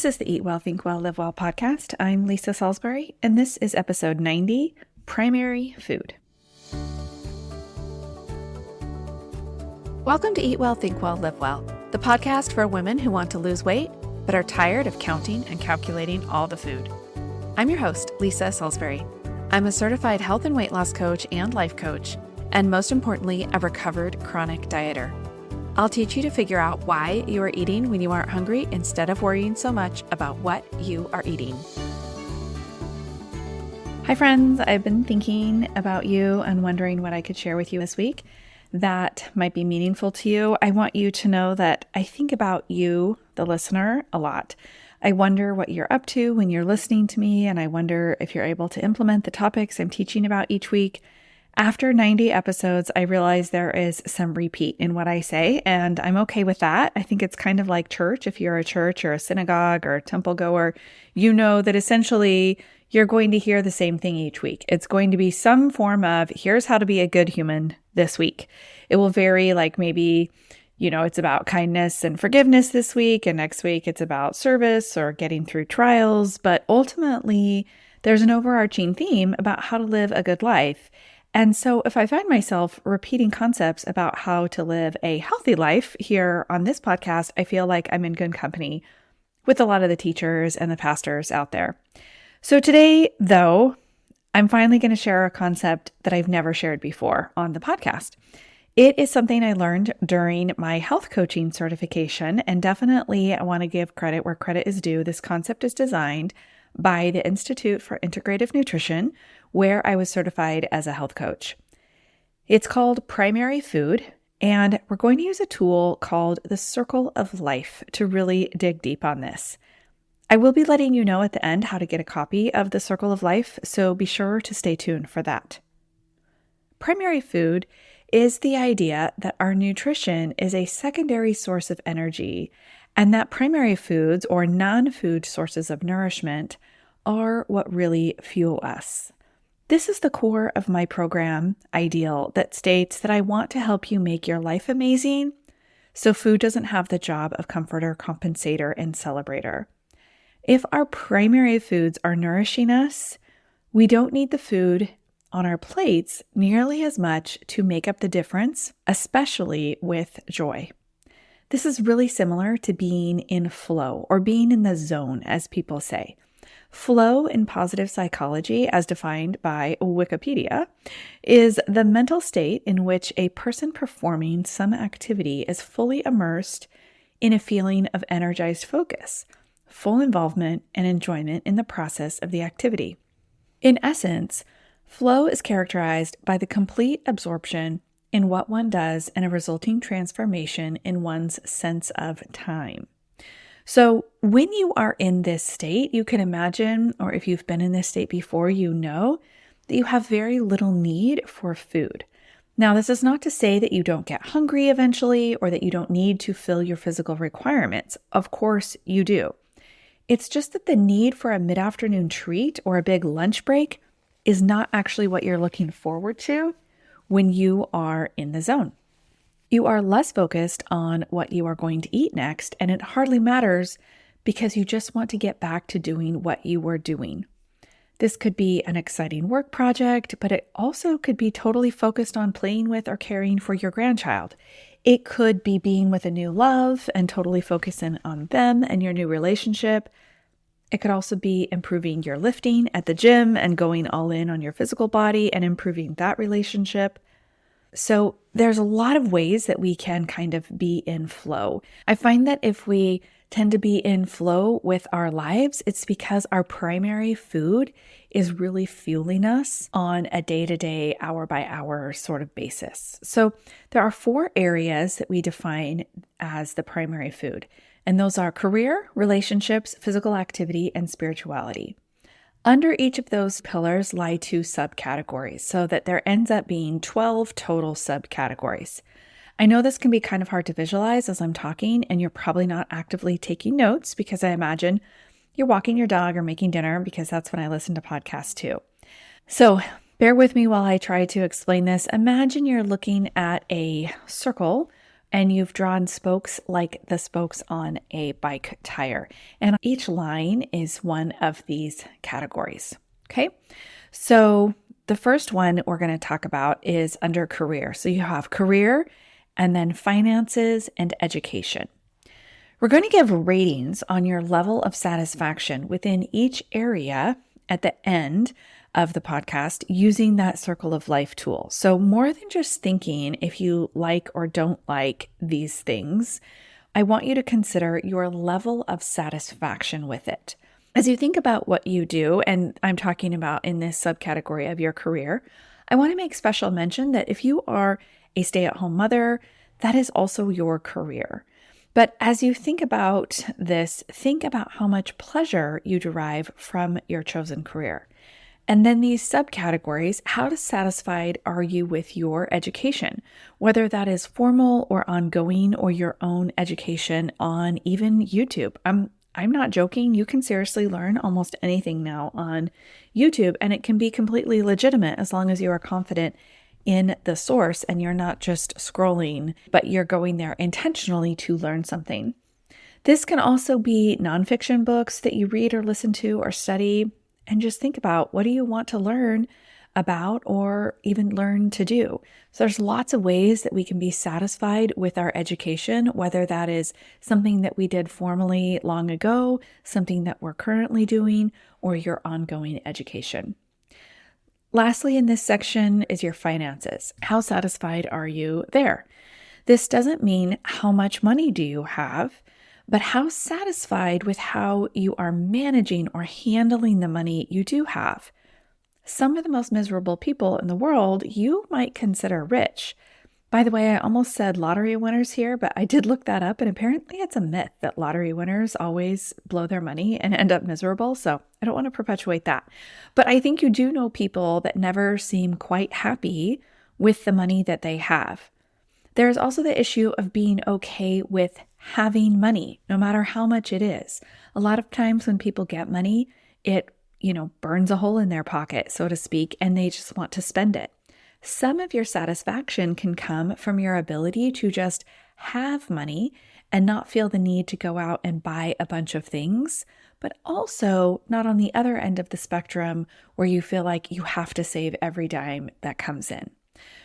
This is the Eat Well, Think Well, Live Well podcast. I'm Lisa Salisbury, and this is episode 90, Primary Food. Welcome to Eat Well, Think Well, Live Well, the podcast for women who want to lose weight, but are tired of counting and calculating all the food. I'm your host, Lisa Salisbury. I'm a certified health and weight loss coach and life coach, and most importantly, a recovered chronic dieter. I'll teach you to figure out why you are eating when you aren't hungry instead of worrying so much about what you are eating. Hi friends, I've been thinking about you and wondering what I could share with you this week that might be meaningful to you. I want you to know that I think about you, the listener, a lot. I wonder what you're up to when you're listening to me, and I wonder if you're able to implement the topics I'm teaching about each week. After 90 episodes, I realize there is some repeat in what I say, and I'm okay with that. I think it's kind of like church. If you're a church or a synagogue or a temple goer, you know that essentially you're going to hear the same thing each week. It's going to be some form of, here's how to be a good human this week. It will vary, like maybe, it's about kindness and forgiveness this week, and next week it's about service or getting through trials. But ultimately, there's an overarching theme about how to live a good life. And so if I find myself repeating concepts about how to live a healthy life here on this podcast, I feel like I'm in good company with a lot of the teachers and the pastors out there. So today, though, I'm finally going to share a concept that I've never shared before on the podcast. It is something I learned during my health coaching certification, and definitely I want to give credit where credit is due. This concept is designed by the Institute for Integrative Nutrition, where I was certified as a health coach. It's called Primary Food, and we're going to use a tool called the Circle of Life to really dig deep on this. I will be letting you know at the end how to get a copy of the Circle of Life, so be sure to stay tuned for that. Primary food is the idea that our nutrition is a secondary source of energy, and that primary foods or non-food sources of nourishment are what really fuel us. This is the core of my program, Ideal, that states that I want to help you make your life amazing, so food doesn't have the job of comforter, compensator, and celebrator. If our primary foods are nourishing us, we don't need the food on our plates nearly as much to make up the difference, especially with joy. This is really similar to being in flow or being in the zone, as people say. Flow in positive psychology, as defined by Wikipedia, is the mental state in which a person performing some activity is fully immersed in a feeling of energized focus, full involvement, and enjoyment in the process of the activity. In essence, flow is characterized by the complete absorption in what one does and a resulting transformation in one's sense of time. So when you are in this state, you can imagine, or if you've been in this state before, you know that you have very little need for food. Now, this is not to say that you don't get hungry eventually or that you don't need to fill your physical requirements. Of course you do. It's just that the need for a mid-afternoon treat or a big lunch break is not actually what you're looking forward to when you are in the zone. You are less focused on what you are going to eat next, and it hardly matters because you just want to get back to doing what you were doing. This could be an exciting work project, but it also could be totally focused on playing with or caring for your grandchild. It could be being with a new love and totally focusing on them and your new relationship. It could also be improving your lifting at the gym and going all in on your physical body and improving that relationship. So there's a lot of ways that we can kind of be in flow. I find that if we tend to be in flow with our lives, it's because our primary food is really fueling us on a day-to-day, hour-by-hour sort of basis. So there are 4 areas that we define as the primary food, and those are career, relationships, physical activity, and spirituality. Under each of those pillars lie 2 subcategories, so that there ends up being 12 total subcategories. I know this can be kind of hard to visualize as I'm talking, and you're probably not actively taking notes because I imagine you're walking your dog or making dinner, because that's when I listen to podcasts too. So bear with me while I try to explain this. Imagine you're looking at a circle and you've drawn spokes like the spokes on a bike tire. And each line is one of these categories. Okay. So the first one we're going to talk about is under career. So you have career and then finances and education. We're going to give ratings on your level of satisfaction within each area at the end of the podcast using that circle of life tool. So more than just thinking if you like or don't like these things, I want you to consider your level of satisfaction with it. As you think about what you do, and I'm talking about in this subcategory of your career, I want to make special mention that if you are a stay-at-home mother, that is also your career. But as you think about this, think about how much pleasure you derive from your chosen career. And then these subcategories, how satisfied are you with your education, whether that is formal or ongoing or your own education on even YouTube. I'm not joking. You can seriously learn almost anything now on YouTube, and it can be completely legitimate as long as you are confident in the source and you're not just scrolling, but you're going there intentionally to learn something. This can also be nonfiction books that you read or listen to or study. And just think about, what do you want to learn about or even learn to do? So there's lots of ways that we can be satisfied with our education, whether that is something that we did formally long ago, something that we're currently doing, or your ongoing education. Lastly, in this section is your finances. How satisfied are you there? This doesn't mean how much money do you have, but how satisfied with how you are managing or handling the money you do have. Some of the most miserable people in the world you might consider rich. By the way, I almost said lottery winners here, but I did look that up, and apparently it's a myth that lottery winners always blow their money and end up miserable, so I don't want to perpetuate that. But I think you do know people that never seem quite happy with the money that they have. There's also the issue of being okay with having money, no matter how much it is. A lot of times when people get money, it, burns a hole in their pocket, so to speak, and they just want to spend it. Some of your satisfaction can come from your ability to just have money and not feel the need to go out and buy a bunch of things, but also not on the other end of the spectrum where you feel like you have to save every dime that comes in.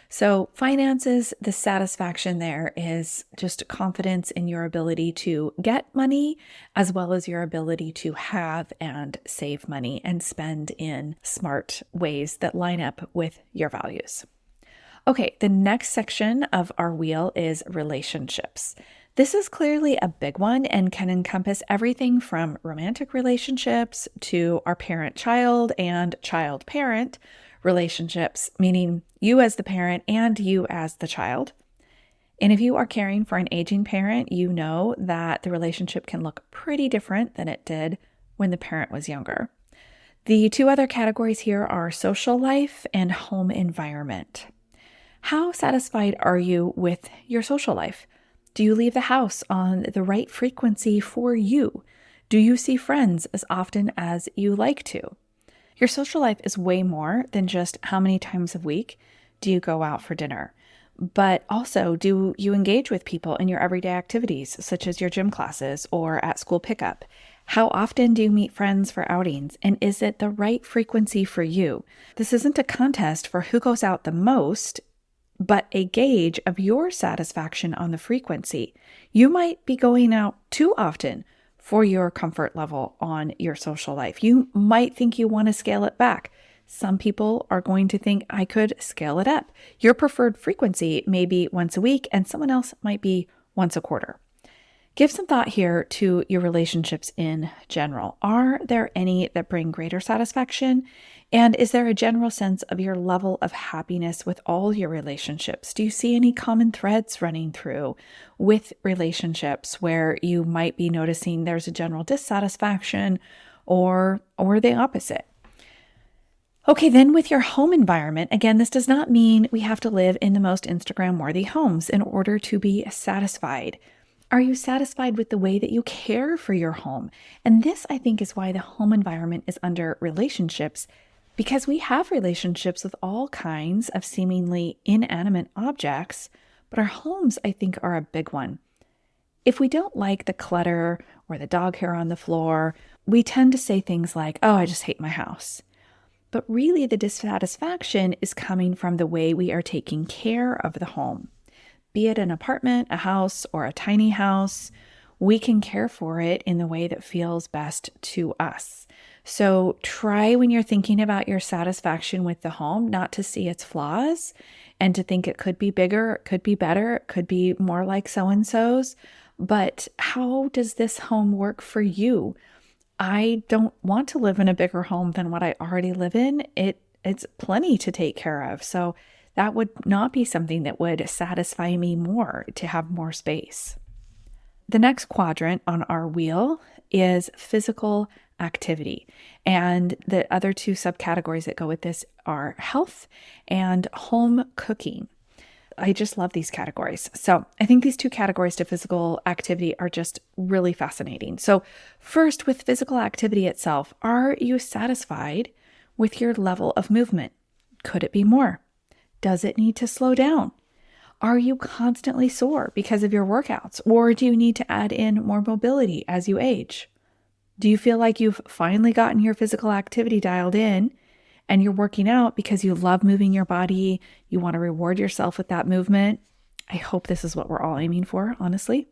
So finances, the satisfaction there is just confidence in your ability to get money, as well as your ability to have and save money and spend in smart ways that line up with your values. Okay, the next section of our wheel is relationships. This is clearly a big one and can encompass everything from romantic relationships to our parent-child and child-parent relationships, meaning you as the parent and you as the child. And if you are caring for an aging parent, you know that the relationship can look pretty different than it did when the parent was younger. The two other categories here are social life and home environment. How satisfied are you with your social life? Do you leave the house on the right frequency for you? Do you see friends as often as you like to? Your social life is way more than just how many times a week do you go out for dinner, but also do you engage with people in your everyday activities, such as your gym classes or at school pickup? How often do you meet friends for outings, and is it the right frequency for you? This isn't a contest for who goes out the most, but a gauge of your satisfaction on the frequency. You might be going out too often for your comfort level on your social life. You might think you want to scale it back. Some people are going to think I could scale it up. Your preferred frequency may be once a week and someone else might be once a quarter. Give some thought here to your relationships in general. Are there any that bring greater satisfaction? And is there a general sense of your level of happiness with all your relationships? Do you see any common threads running through with relationships where you might be noticing there's a general dissatisfaction or the opposite? Okay, then with your home environment, again, this does not mean we have to live in the most Instagram-worthy homes in order to be satisfied. Are you satisfied with the way that you care for your home? And this, I think, is why the home environment is under relationships, because we have relationships with all kinds of seemingly inanimate objects, but our homes, I think, are a big one. If we don't like the clutter or the dog hair on the floor, we tend to say things like, oh, I just hate my house. But really, the dissatisfaction is coming from the way we are taking care of the home. Be it an apartment, a house, or a tiny house, we can care for it in the way that feels best to us. So try when you're thinking about your satisfaction with the home, not to see its flaws and to think it could be bigger, it could be better, it could be more like so-and-so's. But how does this home work for you? I don't want to live in a bigger home than what I already live in. It's plenty to take care of. So that would not be something that would satisfy me more to have more space. The next quadrant on our wheel is physical activity. And the other two subcategories that go with this are health and home cooking. I just love these categories. So I think these two categories to physical activity are just really fascinating. So first, with physical activity itself, are you satisfied with your level of movement? Could it be more? Does it need to slow down? Are you constantly sore because of your workouts, or do you need to add in more mobility as you age? Do you feel like you've finally gotten your physical activity dialed in and you're working out because you love moving your body, you want to reward yourself with that movement? I hope this is what we're all aiming for, honestly.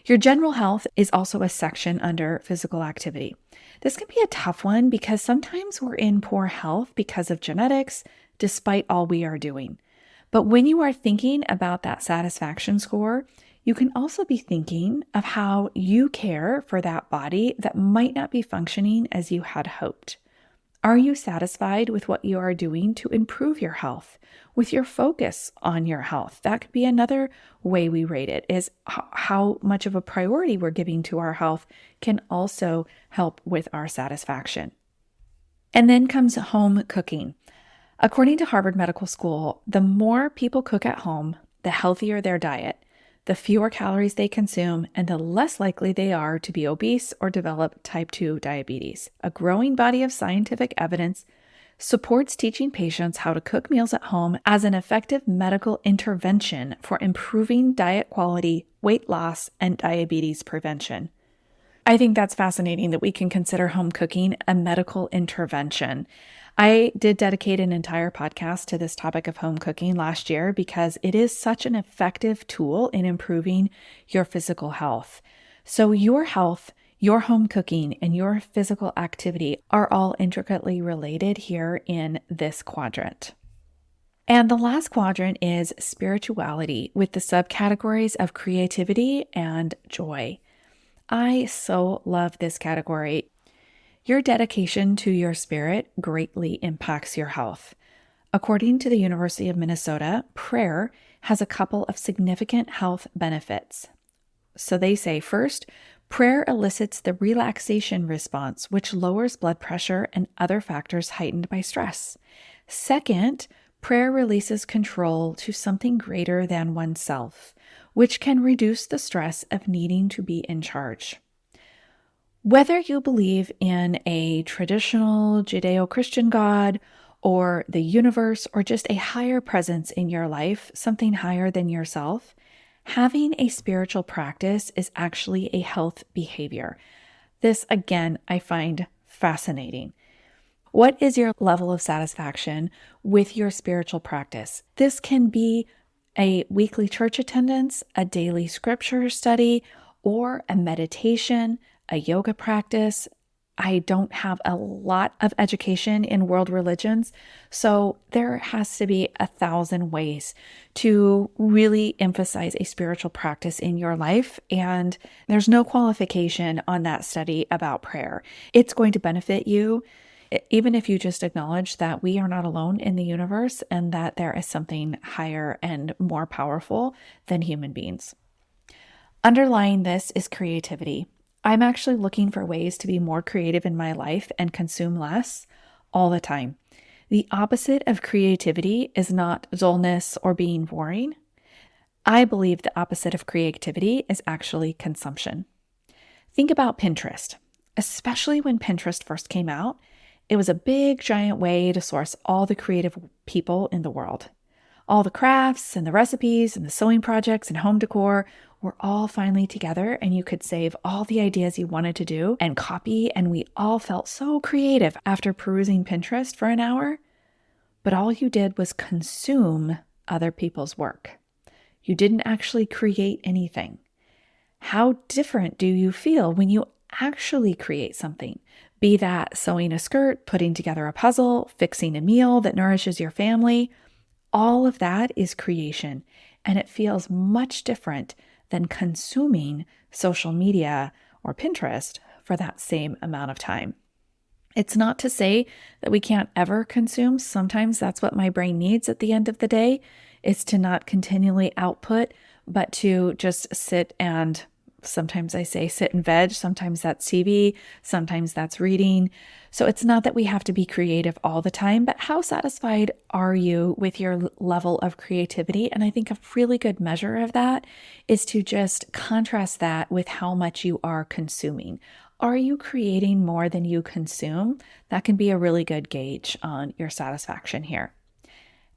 Your general health is also a section under physical activity. This can be a tough one because sometimes we're in poor health because of genetics, despite all we are doing. But when you are thinking about that satisfaction score, you can also be thinking of how you care for that body that might not be functioning as you had hoped. Are you satisfied with what you are doing to improve your health, with your focus on your health? That could be another way we rate it, is how much of a priority we're giving to our health can also help with our satisfaction. And then comes home cooking. According to Harvard Medical School, the more people cook at home, the healthier their diet, the fewer calories they consume, and the less likely they are to be obese or develop type 2 diabetes. A growing body of scientific evidence supports teaching patients how to cook meals at home as an effective medical intervention for improving diet quality, weight loss, and diabetes prevention. I think that's fascinating that we can consider home cooking a medical intervention. I did dedicate an entire podcast to this topic of home cooking last year because it is such an effective tool in improving your physical health. So your health, your home cooking, and your physical activity are all intricately related here in this quadrant. And the last quadrant is spirituality with the subcategories of creativity and joy. I so love this category. Your dedication to your spirit greatly impacts your health. According to the University of Minnesota, prayer has a couple of significant health benefits. So they say, first, prayer elicits the relaxation response, which lowers blood pressure and other factors heightened by stress. Second, prayer releases control to something greater than oneself, which can reduce the stress of needing to be in charge. Whether you believe in a traditional Judeo-Christian God or the universe or just a higher presence in your life, something higher than yourself, having a spiritual practice is actually a health behavior. This, again, I find fascinating. What is your level of satisfaction with your spiritual practice? This can be a weekly church attendance, a daily scripture study, or a meditation, a yoga practice. I don't have a lot of education in world religions, so there has to be 1,000 ways to really emphasize a spiritual practice in your life, and there's no qualification on that study about prayer. It's going to benefit you, even if you just acknowledge that we are not alone in the universe and that there is something higher and more powerful than human beings. Underlying this is creativity. I'm actually looking for ways to be more creative in my life and consume less all the time. The opposite of creativity is not dullness or being boring. I believe the opposite of creativity is actually consumption. Think about Pinterest. Especially when Pinterest first came out, it was a big, giant way to source all the creative people in the world. All the crafts and the recipes and the sewing projects and home decor were all finally together, and you could save all the ideas you wanted to do and copy, and we all felt so creative after perusing Pinterest for an hour. But all you did was consume other people's work. You didn't actually create anything. How different do you feel when you actually create something? Be that sewing a skirt, putting together a puzzle, fixing a meal that nourishes your family. All of that is creation, and it feels much different than consuming social media or Pinterest for that same amount of time. It's not to say that we can't ever consume. Sometimes that's what my brain needs at the end of the day, is to not continually output, but to just sit and, sometimes I say sit and veg, sometimes that's TV, sometimes that's reading. So it's not that we have to be creative all the time, but how satisfied are you with your level of creativity? And I think a really good measure of that is to just contrast that with how much you are consuming. Are you creating more than you consume? That can be a really good gauge on your satisfaction here.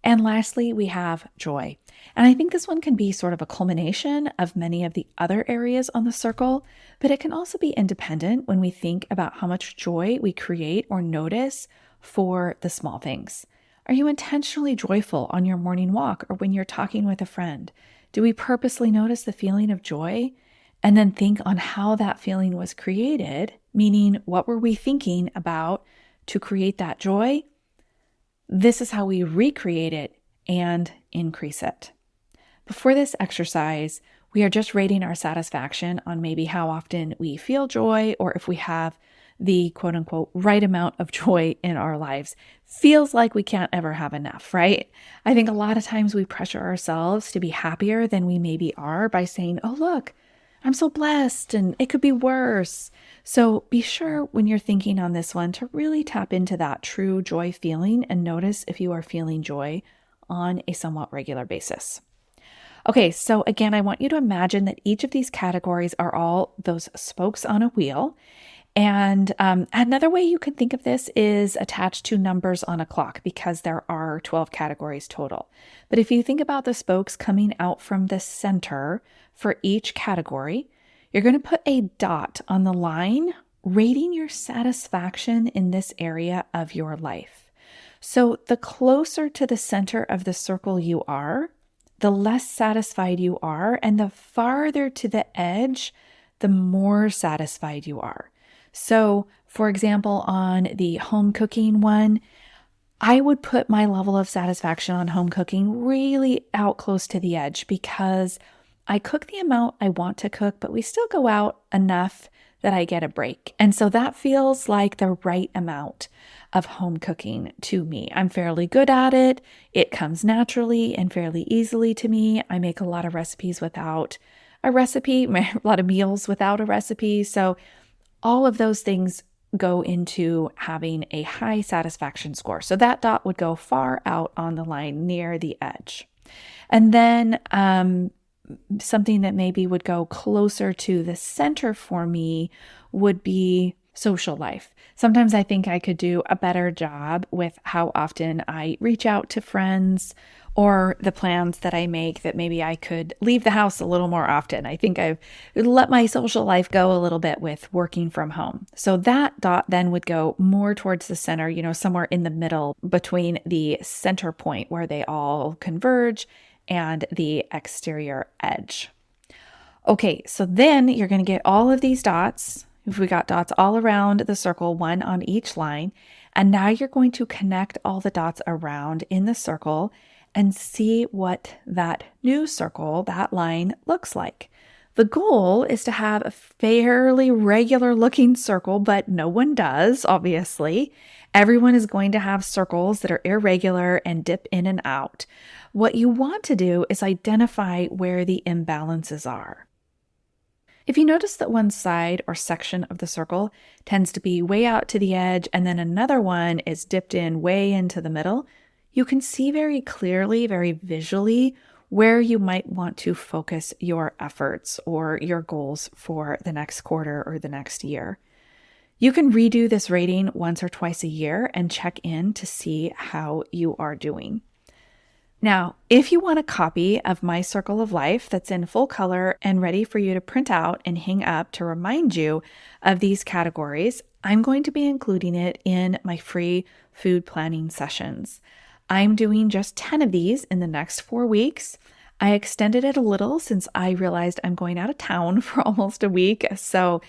And lastly, we have joy. And I think this one can be sort of a culmination of many of the other areas on the circle, but it can also be independent when we think about how much joy we create or notice for the small things. Are you intentionally joyful on your morning walk or when you're talking with a friend? Do we purposely notice the feeling of joy and then think on how that feeling was created, meaning what were we thinking about to create that joy? This is how we recreate it and increase it. Before this exercise, we are just rating our satisfaction on maybe how often we feel joy or if we have the quote unquote right amount of joy in our lives. Feels like we can't ever have enough, right? I think a lot of times we pressure ourselves to be happier than we maybe are by saying, oh, look, I'm so blessed and it could be worse. So be sure when you're thinking on this one to really tap into that true joy feeling and notice if you are feeling joy on a somewhat regular basis. Okay, so again, I want you to imagine that each of these categories are all those spokes on a wheel. And another way you can think of this is attached to numbers on a clock because there are 12 categories total. But if you think about the spokes coming out from the center for each category, you're going to put a dot on the line rating your satisfaction in this area of your life. So the closer to the center of the circle you are, the less satisfied you are, and the farther to the edge, the more satisfied you are. So, for example, on the home cooking one, I would put my level of satisfaction on home cooking really out close to the edge because I cook the amount I want to cook, but we still go out enough that I get a break. And so that feels like the right amount of home cooking to me. I'm fairly good at it. It comes naturally and fairly easily to me. I make a lot of recipes without a recipe, a lot of meals without a recipe. So all of those things go into having a high satisfaction score. So that dot would go far out on the line near the edge. And then something that maybe would go closer to the center for me would be social life. Sometimes I think I could do a better job with how often I reach out to friends or the plans that I make that maybe I could leave the house a little more often. I think I've let my social life go a little bit with working from home. So that dot then would go more towards the center, somewhere in the middle between the center point where they all converge and the exterior edge. Okay, so then you're going to get all of these dots. If we got dots all around the circle, one on each line, and now you're going to connect all the dots around in the circle and see what that new circle, that line, looks like. The goal is to have a fairly regular looking circle, but no one does, obviously. Everyone is going to have circles that are irregular and dip in and out. What you want to do is identify where the imbalances are. If you notice that one side or section of the circle tends to be way out to the edge and then another one is dipped in way into the middle, you can see very clearly, very visually, where you might want to focus your efforts or your goals for the next quarter or the next year. You can redo this rating once or twice a year and check in to see how you are doing. Now, if you want a copy of my Circle of Life that's in full color and ready for you to print out and hang up to remind you of these categories, I'm going to be including it in my free food planning sessions. I'm doing just 10 of these in the next 4 weeks. I extended it a little since I realized I'm going out of town for almost a week. So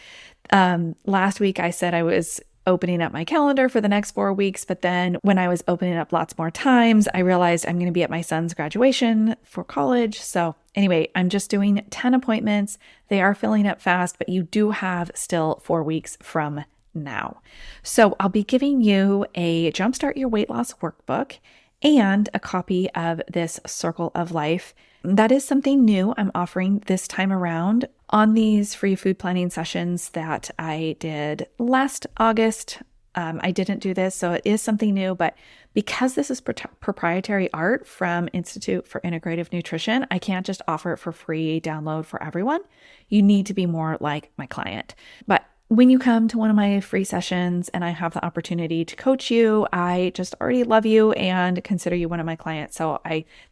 last week I said I was opening up my calendar for the next 4 weeks. But then when I was opening up lots more times, I realized I'm going to be at my son's graduation for college. So anyway, I'm just doing 10 appointments. They are filling up fast, but you do have still 4 weeks from now. So I'll be giving you a Jumpstart Your Weight Loss workbook and a copy of this Circle of Life. That is something new I'm offering this time around on these free food planning sessions that I did last August. I didn't do this, so it is something new, but because this is proprietary art from Institute for Integrative Nutrition, I can't just offer it for free download for everyone. You need to be more like my client. But when you come to one of my free sessions and I have the opportunity to coach you, I just already love you and consider you one of my clients. So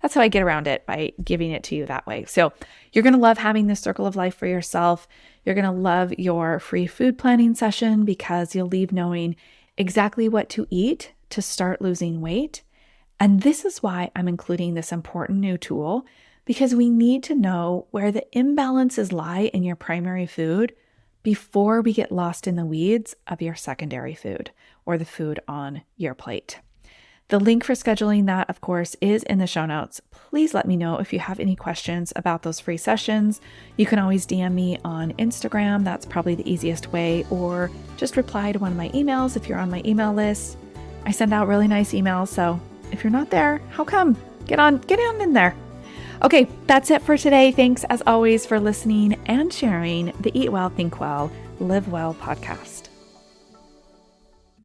that's how I get around it, by giving it to you that way. So you're going to love having this Circle of Life for yourself. You're going to love your free food planning session because you'll leave knowing exactly what to eat to start losing weight. And this is why I'm including this important new tool, because we need to know where the imbalances lie in your primary food before we get lost in the weeds of your secondary food or the food on your plate. The link for scheduling that, of course, is in the show notes. Please let me know if you have any questions about those free sessions. You can always DM me on Instagram. That's probably the easiest way, or just reply to one of my emails if you're on my email list. I send out really nice emails, so if you're not there, how come? Get on in there. Okay, that's it for today. Thanks as always for listening and sharing the Eat Well, Think Well, Live Well podcast.